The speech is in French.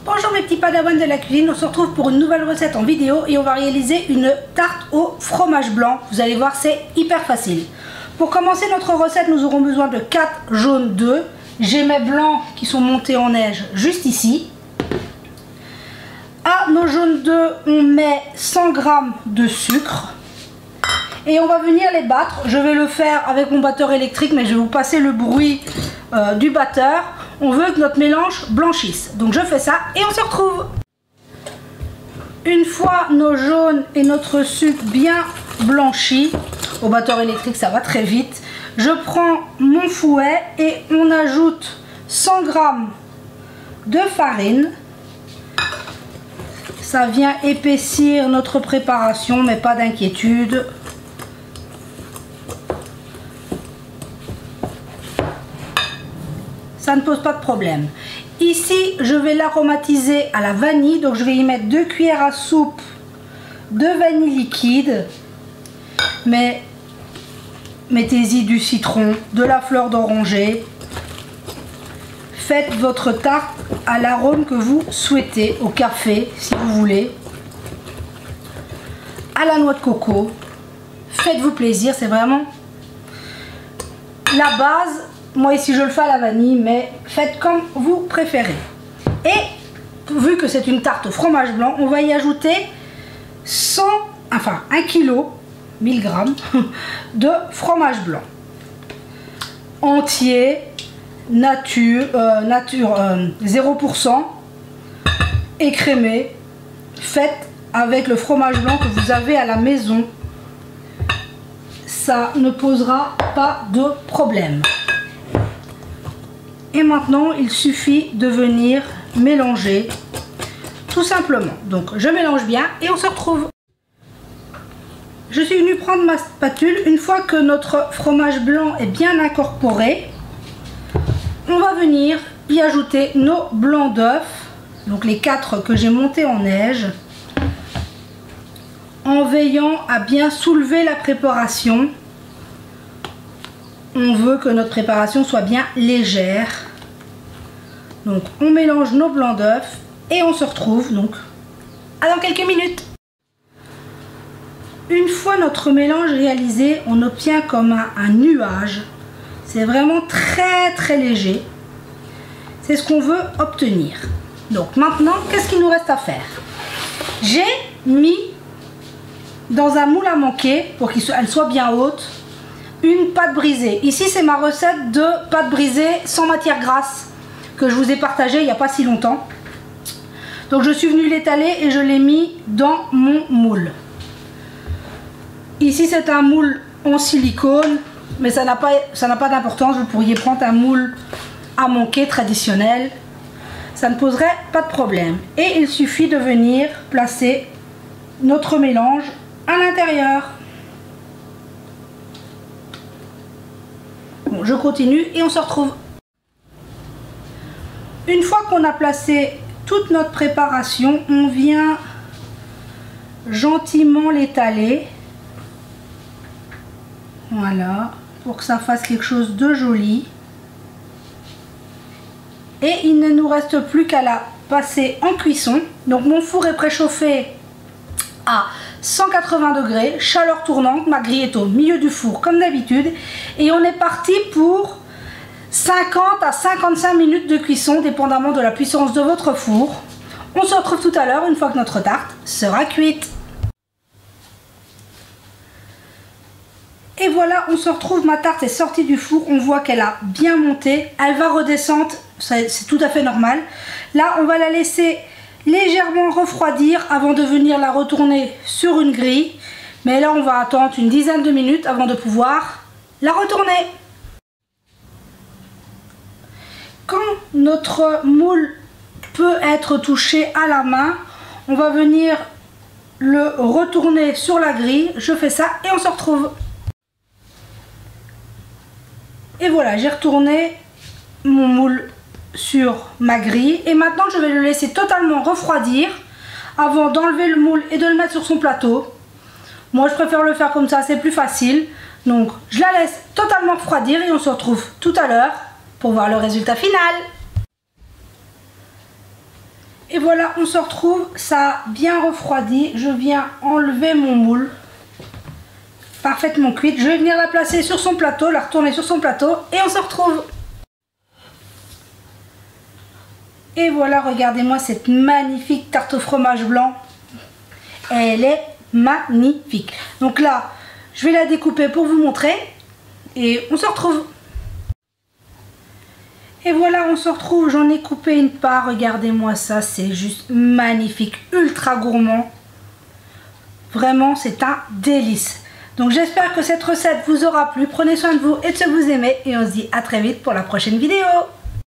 Bonjour mes petits padawans de la cuisine, on se retrouve pour une nouvelle recette en vidéo et on va réaliser une tarte au fromage blanc. Vous allez voir, c'est hyper facile. Pour commencer notre recette, nous aurons besoin de 4 jaunes d'œufs. J'ai mes blancs qui sont montés en neige juste ici. À nos jaunes d'œufs, on met 100 g de sucre. Et on va venir les battre. Je vais le faire avec mon batteur électrique, mais je vais vous passer le bruit du batteur. On veut que notre mélange blanchisse. Donc je fais ça et on se retrouve. Une fois nos jaunes et notre sucre bien blanchis, au batteur électrique ça va très vite, je prends mon fouet et on ajoute 100 g de farine. Ça vient épaissir notre préparation, mais pas d'inquiétude. Ça ne pose pas de problème. Ici, je vais l'aromatiser à la vanille. Donc, je vais y mettre 2 cuillères à soupe de vanille liquide. Mais mettez-y du citron, de la fleur d'oranger. Faites votre tarte à l'arôme que vous souhaitez. Au café, si vous voulez. À la noix de coco. Faites-vous plaisir. C'est vraiment la base. Moi ici je le fais à la vanille, mais faites comme vous préférez. Et vu que c'est une tarte au fromage blanc, on va y ajouter 1 kg, 1000 g de fromage blanc. Entier, nature 0%, écrémé, fait avec le fromage blanc que vous avez à la maison. Ça ne posera pas de problème. Et maintenant, il suffit de venir mélanger tout simplement. Donc, je mélange bien et on se retrouve. Je suis venue prendre ma spatule. Une fois que notre fromage blanc est bien incorporé, on va venir y ajouter nos blancs d'œufs. Donc, les 4 que j'ai montés en neige. En veillant à bien soulever la préparation. On veut que notre préparation soit bien légère. Donc on mélange nos blancs d'œufs et on se retrouve donc dans quelques minutes. Une fois notre mélange réalisé, on obtient comme un nuage. C'est vraiment très léger. C'est ce qu'on veut obtenir. Donc maintenant, qu'est-ce qu'il nous reste à faire? J'ai mis dans un moule à manquer pour qu'elle soit bien haute une pâte brisée. Ici c'est ma recette de pâte brisée sans matière grasse que je vous ai partagée il n'y a pas si longtemps. Donc je suis venue l'étaler et je l'ai mis dans mon moule. Ici c'est un moule en silicone, mais ça n'a pas d'importance. Vous pourriez prendre un moule à manquer traditionnel, ça ne poserait pas de problème. Et il suffit de venir placer notre mélange à l'intérieur. Bon, je continue et on se retrouve. Une fois qu'on a placé toute notre préparation, on vient gentiment l'étaler. Voilà, pour que ça fasse quelque chose de joli. Et il ne nous reste plus qu'à la passer en cuisson. Donc mon four est préchauffé à 180 degrés, chaleur tournante, ma grille est au milieu du four comme d'habitude et on est parti pour 50 à 55 minutes de cuisson dépendamment de la puissance de votre four. On se retrouve tout à l'heure une fois que notre tarte sera cuite. Et voilà, on se retrouve, ma tarte est sortie du four, on voit qu'elle a bien monté, elle va redescendre, c'est tout à fait normal. Là on va la laisser légèrement refroidir avant de venir la retourner sur une grille. Mais là on va attendre une dizaine de minutes avant de pouvoir la retourner. Quand notre moule peut être touché à la main, on va venir le retourner sur la grille. Je fais ça et on se retrouve. Et voilà, j'ai retourné mon moule sur ma grille et maintenant je vais le laisser totalement refroidir avant d'enlever le moule et de le mettre sur son plateau. Moi je préfère le faire comme ça, c'est plus facile. Donc je la laisse totalement refroidir et on se retrouve tout à l'heure pour voir le résultat final. Et voilà, on se retrouve, ça a bien refroidi. Je viens enlever mon moule, parfaitement cuite. Je vais venir la placer sur son plateau, la retourner sur son plateau et on se retrouve. Et voilà, regardez-moi cette magnifique tarte au fromage blanc. Elle est magnifique. Donc là, je vais la découper pour vous montrer et on se retrouve. Et voilà, on se retrouve, j'en ai coupé une part, regardez-moi ça, c'est juste magnifique, ultra gourmand. Vraiment, c'est un délice. Donc j'espère que cette recette vous aura plu, prenez soin de vous et de ce que vous aimez et on se dit à très vite pour la prochaine vidéo.